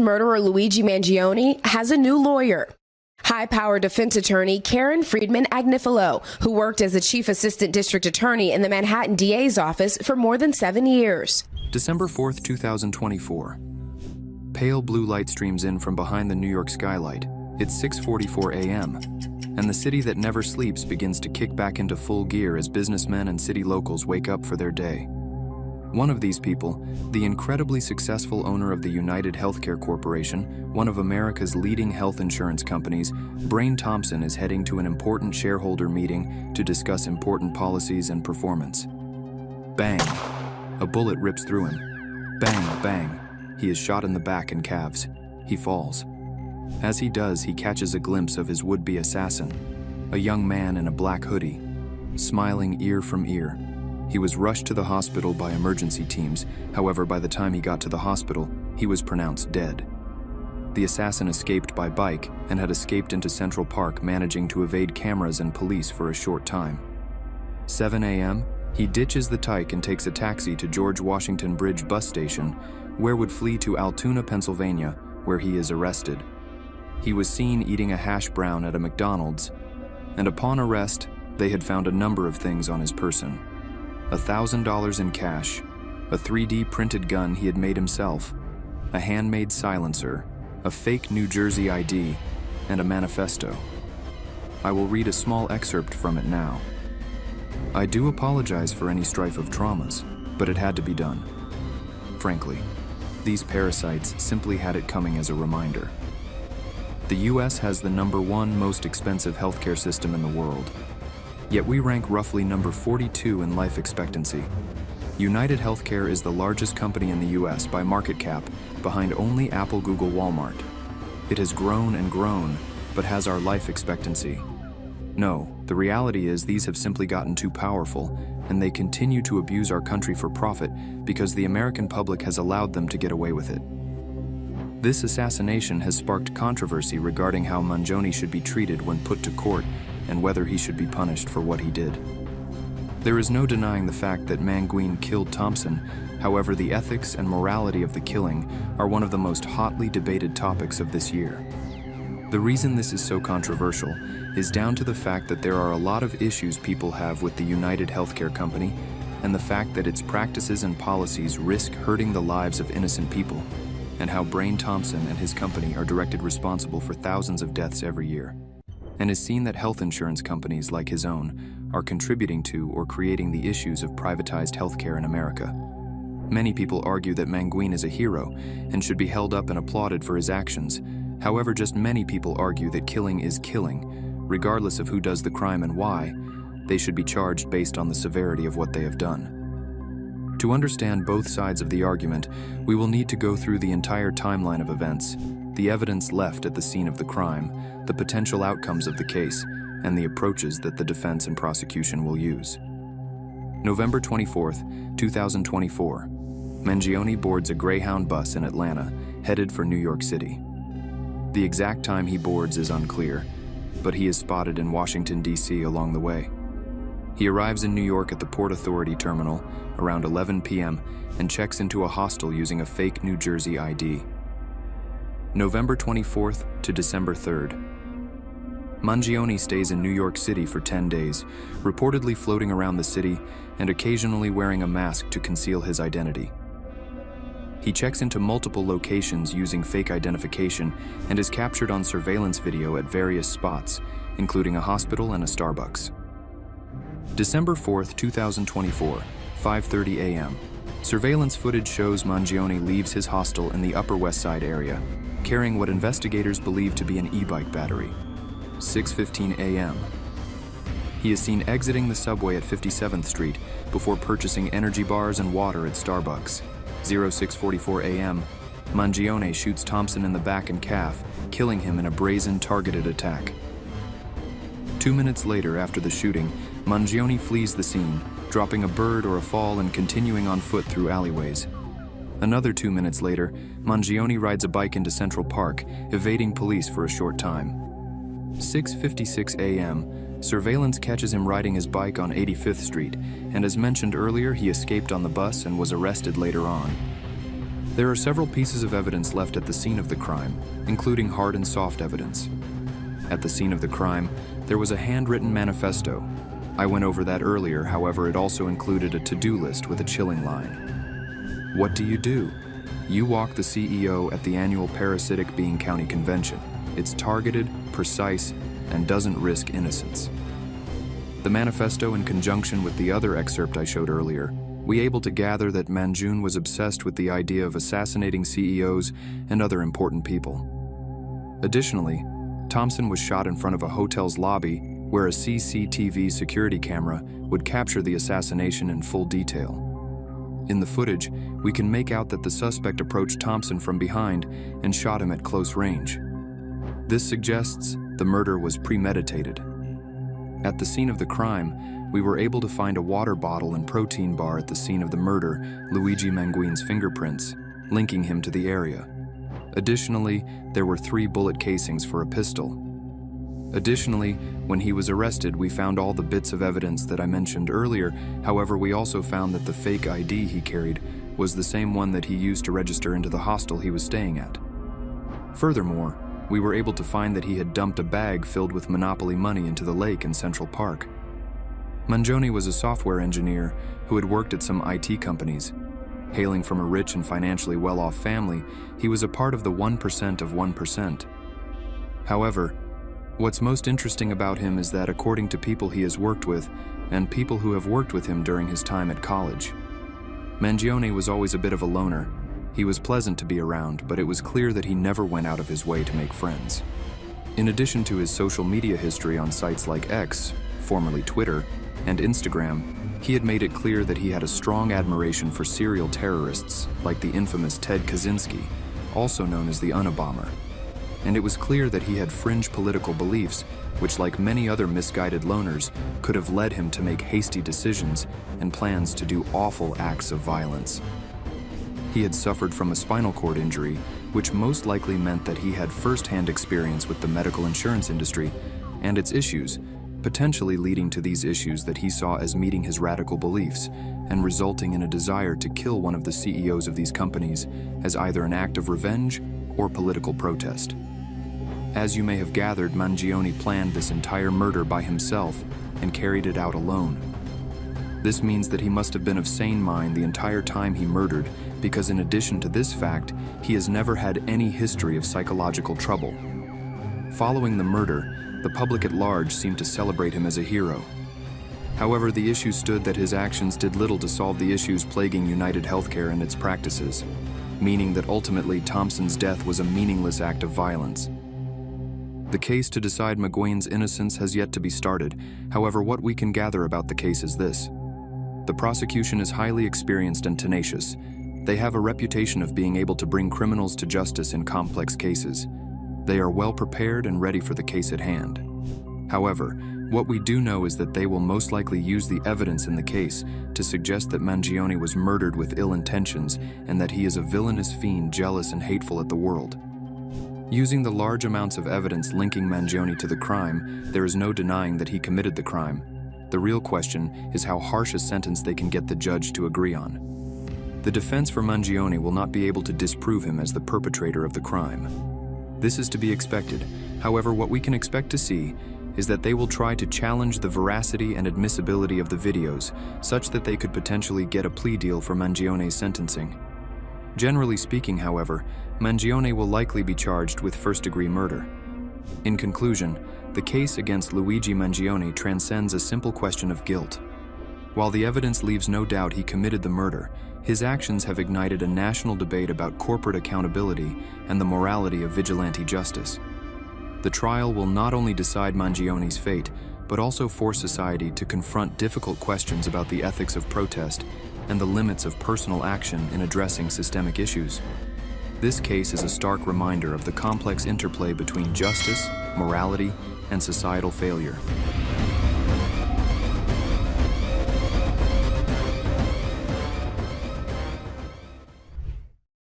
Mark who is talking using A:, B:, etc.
A: murderer Luigi Mangione has a new lawyer. High-powered defense attorney Karen Friedman Agnifilo, who worked as the chief assistant district attorney in the Manhattan DA's office for more than 7 years.
B: December 4th, 2024. Pale blue light streams in from behind the New York skylight. It's 6:44 a.m., and the city that never sleeps begins to kick back into full gear as businessmen and city locals wake up for their day. One of these people, the incredibly successful owner of the UnitedHealthcare Corporation, one of America's leading health insurance companies, Brazen Thompson, is heading to an important shareholder meeting to discuss important policies and performance. Bang! A bullet rips through him. Bang, bang. He is shot in the back and calves. He falls. As he does, he catches a glimpse of his would-be assassin, a young man in a black hoodie, smiling ear from ear. He was rushed to the hospital by emergency teams. However, by the time he got to the hospital, he was pronounced dead. The assassin escaped by bike and had escaped into Central Park, managing to evade cameras and police for a short time. 7 a.m., he ditches the Tyke and takes a taxi to George Washington Bridge bus station, where would flee to Altoona, Pennsylvania, where he is arrested. He was seen eating a hash brown at a McDonald's, and upon arrest, they had found a number of things on his person. $1,000 in cash, a 3D printed gun he had made himself, a handmade silencer, a fake New Jersey ID, and a manifesto. I will read a small excerpt from it now. I do apologize for any strife of traumas, but it had to be done. Frankly, these parasites simply had it coming as a reminder. The US has the #1 most expensive healthcare system in the world. Yet we rank roughly number 42 in life expectancy. UnitedHealthcare is the largest company in the US by market cap, behind only Apple, Google, Walmart. It has grown and grown, but has our life expectancy. No, the reality is these have simply gotten too powerful, and they continue to abuse our country for profit because the American public has allowed them to get away with it. This assassination has sparked controversy regarding how Mangione should be treated when put to court and whether he should be punished for what he did. There is no denying the fact that Mangione killed Thompson. However, the ethics and morality of the killing are one of the most hotly debated topics of this year. The reason this is so controversial is down to the fact that there are a lot of issues people have with the UnitedHealthcare company and the fact that its practices and policies risk hurting the lives of innocent people, and how Brazen Thompson and his company are directly responsible for thousands of deaths every year, and is seen that health insurance companies like his own are contributing to or creating the issues of privatized healthcare in America. Many people argue that Mangione is a hero and should be held up and applauded for his actions. However, just many people argue that killing is killing. Regardless of who does the crime and why, they should be charged based on the severity of what they have done. To understand both sides of the argument, we will need to go through the entire timeline of events, the evidence left at the scene of the crime, the potential outcomes of the case, and the approaches that the defense and prosecution will use. November 24th, 2024. Mangione boards a Greyhound bus in Atlanta, headed for New York City. The exact time he boards is unclear, but he is spotted in Washington, D.C. along the way. He arrives in New York at the Port Authority terminal around 11 p.m. and checks into a hostel using a fake New Jersey ID. November 24th to December 3rd. Mangione stays in New York City for 10 days, reportedly floating around the city and occasionally wearing a mask to conceal his identity. He checks into multiple locations using fake identification and is captured on surveillance video at various spots, including a hospital and a Starbucks. December 4th, 2024, 5:30 a.m. Surveillance footage shows Mangione leaves his hostel in the Upper West Side area, carrying what investigators believe to be an e-bike battery. 6:15 a.m. He is seen exiting the subway at 57th Street before purchasing energy bars and water at Starbucks. 06:44 a.m. Mangione shoots Thompson in the back and calf, killing him in a brazen targeted attack. 2 minutes later, after the shooting, Mangione flees the scene, dropping a bird or a fall and continuing on foot through alleyways. Another 2 minutes later, Mangione rides a bike into Central Park, evading police for a short time. 6:56 a.m., surveillance catches him riding his bike on 85th Street, and as mentioned earlier, he escaped on the bus and was arrested later on. There are several pieces of evidence left at the scene of the crime, including hard and soft evidence. At the scene of the crime, there was a handwritten manifesto. I went over that earlier, however, it also included a to-do list with a chilling line. What do? You walk the CEO at the annual Parasitic Being County Convention. It's targeted, precise, and doesn't risk innocence. The manifesto, in conjunction with the other excerpt I showed earlier, we able to gather that Mangione was obsessed with the idea of assassinating CEOs and other important people. Additionally, Thompson was shot in front of a hotel's lobby where a CCTV security camera would capture the assassination in full detail. In the footage, we can make out that the suspect approached Thompson from behind and shot him at close range. This suggests the murder was premeditated. At the scene of the crime, we were able to find a water bottle and protein bar at the scene of the murder, Luigi Mangione's fingerprints, linking him to the area. Additionally, there were 3 bullet casings for a pistol. Additionally, when he was arrested, we found all the bits of evidence that I mentioned earlier. However, we also found that the fake ID he carried was the same one that he used to register into the hostel he was staying at. Furthermore, we were able to find that he had dumped a bag filled with Monopoly money into the lake in Central Park. Mangione was a software engineer who had worked at some IT companies. Hailing from a rich and financially well-off family, he was a part of the 1% of 1%. However, what's most interesting about him is that according to people he has worked with and people who have worked with him during his time at college, Mangione was always a bit of a loner. He was pleasant to be around, but it was clear that he never went out of his way to make friends. In addition to his social media history on sites like X, formerly Twitter, and Instagram, he had made it clear that he had a strong admiration for serial terrorists like the infamous Ted Kaczynski, also known as the Unabomber. And it was clear that he had fringe political beliefs, which, like many other misguided loners, could have led him to make hasty decisions and plans to do awful acts of violence. He had suffered from a spinal cord injury, which most likely meant that he had first-hand experience with the medical insurance industry and its issues, potentially leading to these issues that he saw as meeting his radical beliefs and resulting in a desire to kill one of the CEOs of these companies as either an act of revenge or political protest. As you may have gathered, Mangione planned this entire murder by himself and carried it out alone. This means that he must have been of sane mind the entire time he murdered, because in addition to this fact, he has never had any history of psychological trouble. Following the murder, the public at large seemed to celebrate him as a hero. However, the issue stood that his actions did little to solve the issues plaguing UnitedHealthcare and its practices, meaning that ultimately Thompson's death was a meaningless act of violence. The case to decide Mangione's innocence has yet to be started. However, what we can gather about the case is this. The prosecution is highly experienced and tenacious. They have a reputation of being able to bring criminals to justice in complex cases. They are well prepared and ready for the case at hand. However, what we do know is that they will most likely use the evidence in the case to suggest that Mangione was murdered with ill intentions and that he is a villainous fiend jealous and hateful at the world. Using the large amounts of evidence linking Mangione to the crime, there is no denying that he committed the crime. The real question is how harsh a sentence they can get the judge to agree on. The defense for Mangione will not be able to disprove him as the perpetrator of the crime. This is to be expected. However, what we can expect to see is that they will try to challenge the veracity and admissibility of the videos, such that they could potentially get a plea deal for Mangione's sentencing. Generally speaking, however, Mangione will likely be charged with first-degree murder. In conclusion, the case against Luigi Mangione transcends a simple question of guilt. While the evidence leaves no doubt he committed the murder, his actions have ignited a national debate about corporate accountability and the morality of vigilante justice. The trial will not only decide Mangione's fate, but also force society to confront difficult questions about the ethics of protest and the limits of personal action in addressing systemic issues. This case is a stark reminder of the complex interplay between justice, morality, and societal failure.